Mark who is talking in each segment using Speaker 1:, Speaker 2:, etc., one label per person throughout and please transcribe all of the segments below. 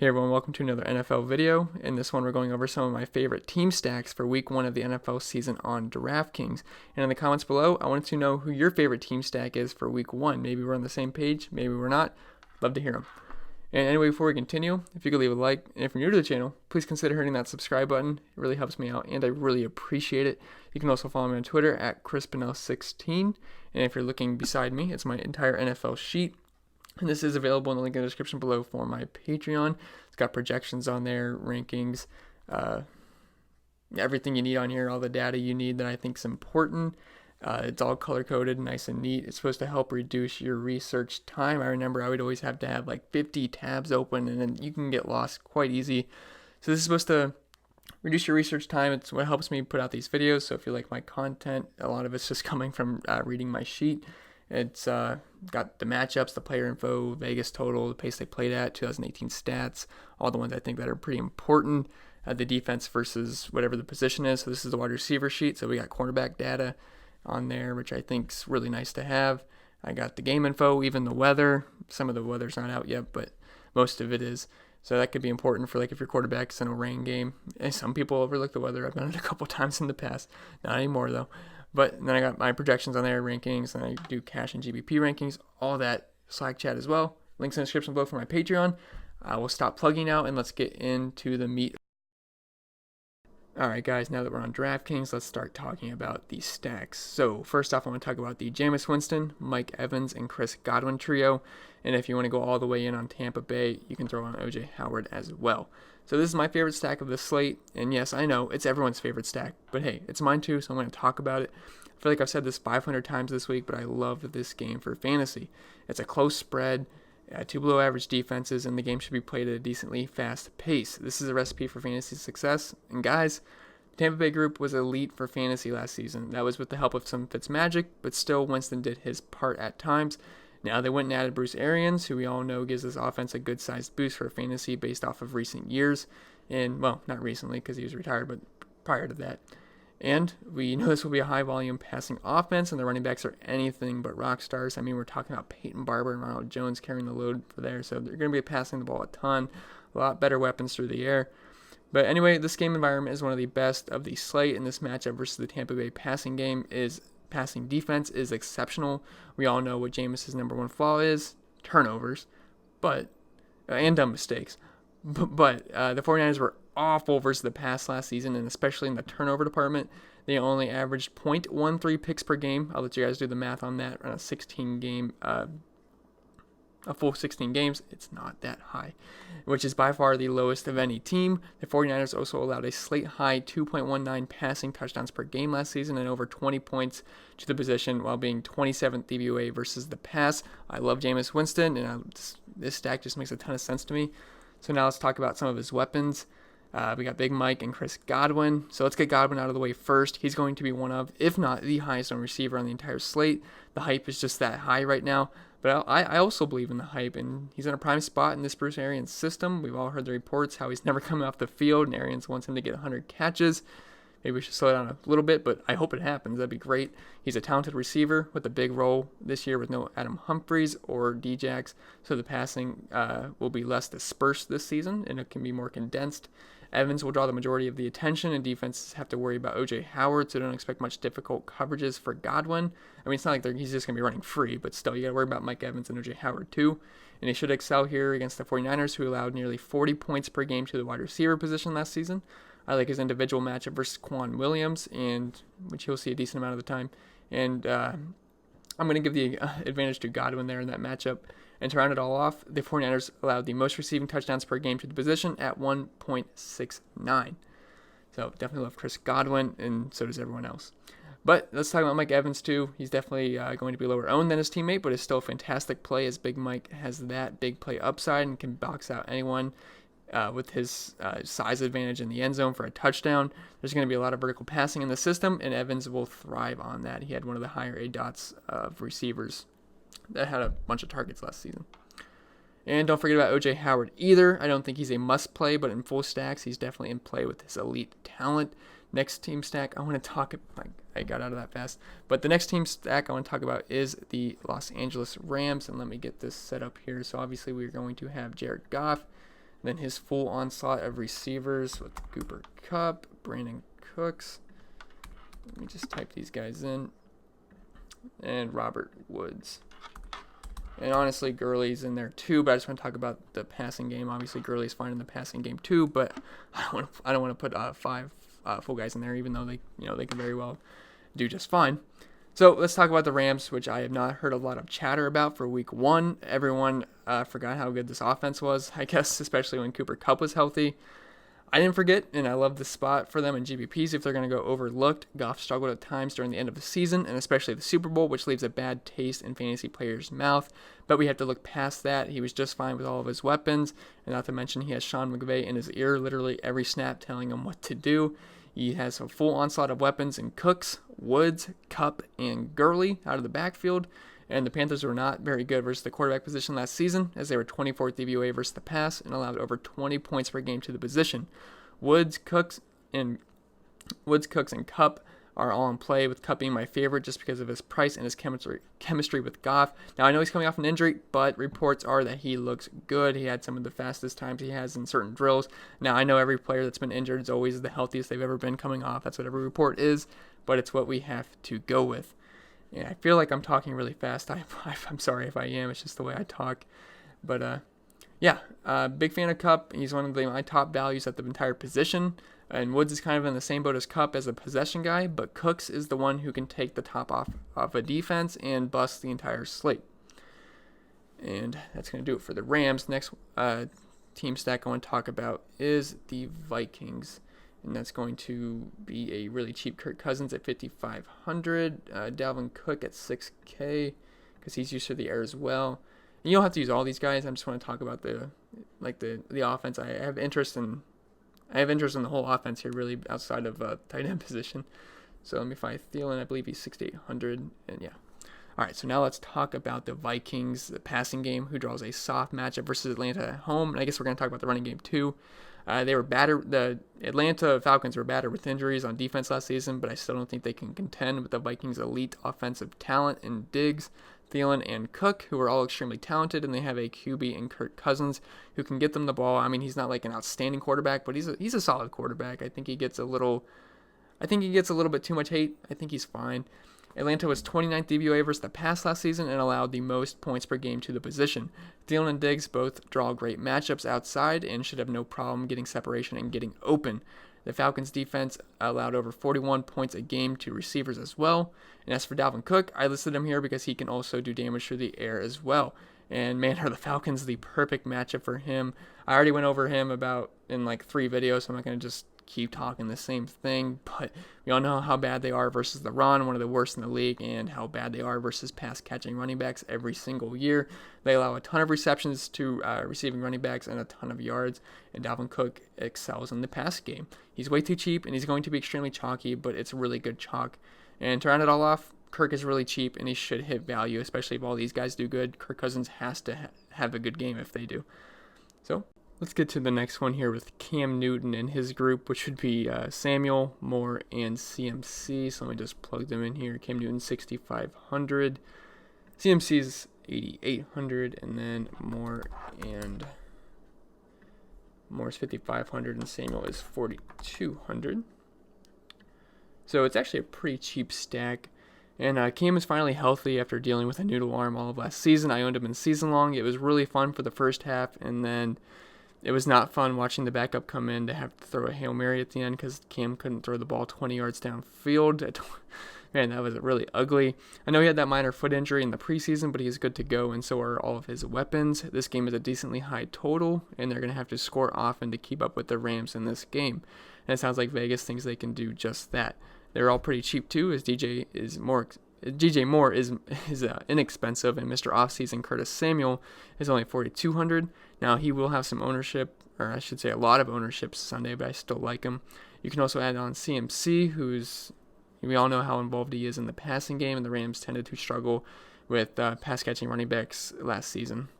Speaker 1: Hey everyone, welcome to another NFL video. In this one, we're going over some of my favorite team stacks for week 1 of the NFL season on Draftkings. And in the comments below, I wanted to know who your favorite team stack is for week 1. Maybe we're on the same page, maybe we're not. Love to hear them. And anyway, before we continue, if you could leave a like, and if you're new to the channel, please consider hitting that subscribe button. It really helps me out, and I really appreciate it. You can also follow me on Twitter at crispinell16. And if you're looking beside me, it's my entire NFL sheet. And this is available in the link in the description below for my Patreon. It's got projections on there, rankings, everything you need on here, all the data you need that I think is important. It's all color-coded, nice and neat. It's supposed to help reduce your research time. I remember I would always have to have like 50 tabs open, and then you can get lost quite easy. So this is supposed to reduce your research time. It's what helps me put out these videos. So if you like my content, a lot of it's just coming from reading my sheet. It's got the matchups, the player info, Vegas total, the pace they played at, 2018 stats, all the ones I think that are pretty important, the defense versus whatever the position is. So this is the wide receiver sheet. So we got cornerback data on there, which I think is really nice to have. I got the game info, even the weather. Some of the weather's not out yet, but most of it is. So that could be important for like if your quarterback's in a rain game. And some people overlook the weather. I've done it a couple times in the past. Not anymore though. But then I got my projections on there, rankings, and I do cash and GBP rankings, all that Slack chat as well. Links in the description below for my Patreon. I will stop plugging now, and let's get into the meat. Alright guys, now that we're on Draftkings, let's start talking about these stacks. So first off, I want to talk about the Jameis Winston, Mike Evans, and Chris Godwin trio. And if you want to go all the way in on Tampa Bay, you can throw on OJ Howard as well. So this is my favorite stack of the slate, and yes, I know, it's everyone's favorite stack, but hey, it's mine too, so I'm going to talk about it. I feel like I've said this 500 times this week, but I love this game for fantasy. It's a close spread, 2 below average defenses, and the game should be played at a decently fast pace. This is a recipe for fantasy success, and guys, the Tampa Bay group was elite for fantasy last season. That was with the help of some Fitzmagic, but still Winston did his part at times. Now they went and added Bruce Arians, who we all know gives this offense a good-sized boost for fantasy based off of recent years. And, well, not recently because he was retired, but prior to that. And we know this will be a high-volume passing offense, and the running backs are anything but rock stars. I mean, we're talking about Peyton Barber and Ronald Jones carrying the load for there, so they're going to be passing the ball a ton, a lot better weapons through the air. But anyway, this game environment is one of the best of the slate, and this matchup versus the Tampa Bay passing defense is exceptional. We all know what Jameis' number one flaw is, turnovers, and dumb mistakes. But the 49ers were awful versus the pass last season, and especially in the turnover department. They only averaged 0.13 picks per game. I'll let you guys do the math on that. On a full 16 games, it's not that high, which is by far the lowest of any team. The 49ers also allowed a slate-high 2.19 passing touchdowns per game last season and over 20 points to the position while being 27th DVOA versus the pass. I love Jameis Winston, and this stack just makes a ton of sense to me. So now let's talk about some of his weapons. We got Big Mike and Chris Godwin. So let's get Godwin out of the way first. He's going to be one of, if not the highest owned receiver on the entire slate. The hype is just that high right now. But I also believe in the hype, and he's in a prime spot in this Bruce Arians system. We've all heard the reports how he's never coming off the field, and Arians wants him to get 100 catches. Maybe we should slow down a little bit, but I hope it happens. That'd be great. He's a talented receiver with a big role this year with no Adam Humphries or Djax, so the passing will be less dispersed this season, and it can be more condensed. Evans will draw the majority of the attention, and defenses have to worry about OJ Howard, so don't expect much difficult coverages for Godwin. I mean, it's not like he's just going to be running free, but still, you got to worry about Mike Evans and OJ Howard too. And he should excel here against the 49ers, who allowed nearly 40 points per game to the wide receiver position last season. I like his individual matchup versus Quan Williams, which he'll see a decent amount of the time. And I'm going to give the advantage to Godwin there in that matchup. And to round it all off, the 49ers allowed the most receiving touchdowns per game to the position at 1.69. So definitely love Chris Godwin, and so does everyone else. But let's talk about Mike Evans too. He's definitely going to be lower owned than his teammate, but is still a fantastic play as Big Mike has that big play upside and can box out anyone with his size advantage in the end zone for a touchdown. There's going to be a lot of vertical passing in the system, and Evans will thrive on that. He had one of the higher ADOTs of receivers that had a bunch of targets last season. And don't forget about OJ Howard either. I don't think he's a must play, but in full stacks, he's definitely in play with his elite talent. Next team stack I want to talk about, I got out of that fast, but the next team stack I want to talk about is the Los Angeles Rams, and let me get this set up here. So obviously we're going to have Jared Goff, Then his full onslaught of receivers with Cooper Kupp, Brandon Cooks. Let me just type these guys in. And Robert Woods. And honestly, Gurley's in there too, but I just want to talk about the passing game. Obviously, Gurley's fine in the passing game too, but I don't want to put 5 full guys in there, even though they can very well do just fine. So let's talk about the Rams, which I have not heard a lot of chatter about for week 1. Everyone forgot how good this offense was, I guess, especially when Cooper Kupp was healthy. I didn't forget, and I love the spot for them in GPPs if they're going to go overlooked. Goff struggled at times during the end of the season, and especially the Super Bowl, which leaves a bad taste in fantasy players' mouth. But we have to look past that. He was just fine with all of his weapons, and not to mention he has Sean McVay in his ear literally every snap telling him what to do. He has a full onslaught of weapons in Cooks, Woods, Kupp, and Gurley out of the backfield. And the Panthers were not very good versus the quarterback position last season, as they were 24th DVOA versus the pass and allowed over 20 points per game to the position. Woods, Cooks, and Kupp are all in play, with Kupp being my favorite just because of his price and his chemistry with Goff. Now, I know he's coming off an injury, but reports are that he looks good. He had some of the fastest times he has in certain drills. Now, I know every player that's been injured is always the healthiest they've ever been coming off. That's what every report is, but it's what we have to go with. Yeah, I feel like I'm talking really fast. I'm sorry if I am. It's just the way I talk. But, big fan of Kupp. He's one of my top values at the entire position. And Woods is kind of in the same boat as Kupp as a possession guy, but Cooks is the one who can take the top off a defense and bust the entire slate. And that's going to do it for the Rams. Next team stack I want to talk about is the Vikings. And that's going to be a really cheap Kirk Cousins at 5,500, Dalvin Cook at 6K because he's used to the air as well. And you don't have to use all these guys. I just want to talk about the offense. I have interest in the whole offense here, really, outside of tight end position. So let me find Thielen. I believe he's 6,800, and yeah. All right, so now let's talk about the Vikings, the passing game, who draws a soft matchup versus Atlanta at home. And I guess we're going to talk about the running game too. They were battered. The Atlanta Falcons were battered with injuries on defense last season, but I still don't think they can contend with the Vikings' elite offensive talent in Diggs, Thielen, and Cook, who are all extremely talented, and they have a QB in Kirk Cousins who can get them the ball. I mean, he's not like an outstanding quarterback, but he's a solid quarterback. I think he gets a little bit too much hate. I think he's fine. Atlanta was 29th DVOA versus the pass last season and allowed the most points per game to the position. Thielen and Diggs both draw great matchups outside and should have no problem getting separation and getting open. The Falcons' defense allowed over 41 points a game to receivers as well. And as for Dalvin Cook, I listed him here because he can also do damage through the air as well. And man, are the Falcons the perfect matchup for him. I already went over him in like 3 videos, so I'm not going to just keep talking the same thing, but we all know how bad they are versus the run, one of the worst in the league, and how bad they are versus pass catching running backs every single year. They allow a ton of receptions to receiving running backs and a ton of yards, and Dalvin Cook excels in the pass game. He's way too cheap, and he's going to be extremely chalky, but it's really good chalk. And to round it all off, Kirk is really cheap, and he should hit value, especially if all these guys do good. Kirk Cousins has to have a good game if they do. So let's get to the next one here with Cam Newton and his group, which would be Samuel, Moore, and CMC. So let me just plug them in here. Cam Newton, 6,500. CMC's 8,800. And then Moore's 5,500. And Samuel is 4,200. So it's actually a pretty cheap stack. And Cam is finally healthy after dealing with a noodle arm all of last season. I owned him in season long. It was really fun for the first half, and then it was not fun watching the backup come in to have to throw a Hail Mary at the end because Cam couldn't throw the ball 20 yards downfield. Man, that was really ugly. I know he had that minor foot injury in the preseason, but he is good to go, and so are all of his weapons. This game is a decently high total, and they're going to have to score often to keep up with the Rams in this game. And it sounds like Vegas thinks they can do just that. They're all pretty cheap too, as DJ Moore is inexpensive, and Mr. Offseason Curtis Samuel is only 4,200. Now he will have some ownership, or I should say a lot of ownership Sunday, but I still like him. You can also add on CMC, we all know how involved he is in the passing game, and the Rams tended to struggle with pass catching running backs last season.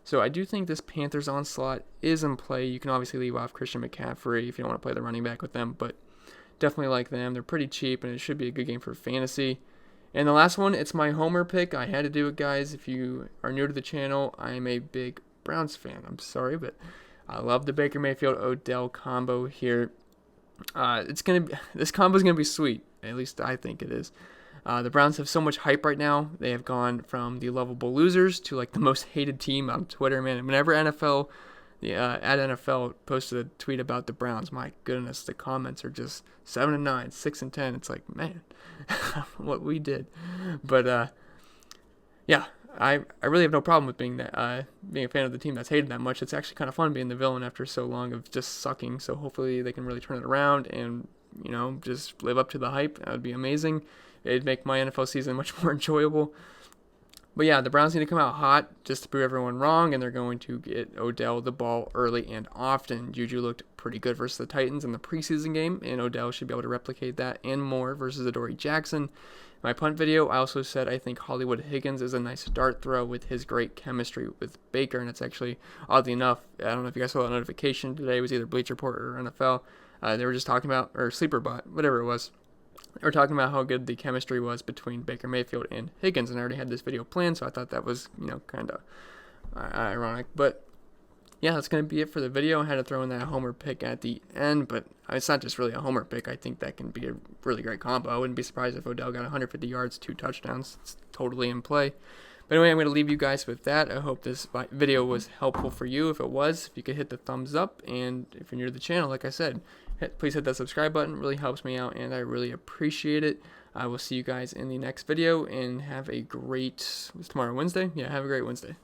Speaker 1: So I do think this Panthers onslaught is in play. You can obviously leave off Christian McCaffrey if you don't want to play the running back with them, but definitely like them. They're pretty cheap, and it should be a good game for fantasy. And the last one, it's my homer pick. I had to do it, guys. If you are new to the channel, I am a big Browns fan. I'm sorry, but I love the Baker Mayfield Odell combo here. This combo is gonna be sweet. At least I think it is. The Browns have so much hype right now. They have gone from the lovable losers to like the most hated team on Twitter, man. Whenever at NFL posted a tweet about the Browns, my goodness, the comments are just 7-9, 6-10. It's like, man, what we did. But yeah, I really have no problem with being a fan of the team that's hated that much. It's actually kind of fun being the villain after so long of just sucking. So hopefully they can really turn it around and just live up to the hype. That would be amazing. It'd make my NFL season much more enjoyable. But yeah, the Browns need to come out hot just to prove everyone wrong, and they're going to get Odell the ball early and often. Juju looked pretty good versus the Titans in the preseason game, and Odell should be able to replicate that and more versus Adoree Jackson. In my punt video, I also said I think Hollywood Higgins is a nice dart throw with his great chemistry with Baker, and it's actually, oddly enough, I don't know if you guys saw that notification today, it was either Bleacher Report or NFL. They were just talking about, or Sleeperbot, whatever it was. They were talking about how good the chemistry was between Baker Mayfield and Higgins, and I already had this video planned, so I thought that was, kind of ironic. But yeah, that's going to be it for the video. I had to throw in that homer pick at the end, but it's not just really a homer pick. I think that can be a really great combo. I wouldn't be surprised if Odell got 150 yards, 2 touchdowns. It's totally in play. But anyway, I'm going to leave you guys with that. I hope this video was helpful for you. If it was, if you could hit the thumbs up, and if you're new to the channel, like I said, please hit that subscribe button. It really helps me out, and I really appreciate it. I will see you guys in the next video, and have a great, what's tomorrow, Wednesday? Yeah, have a great Wednesday.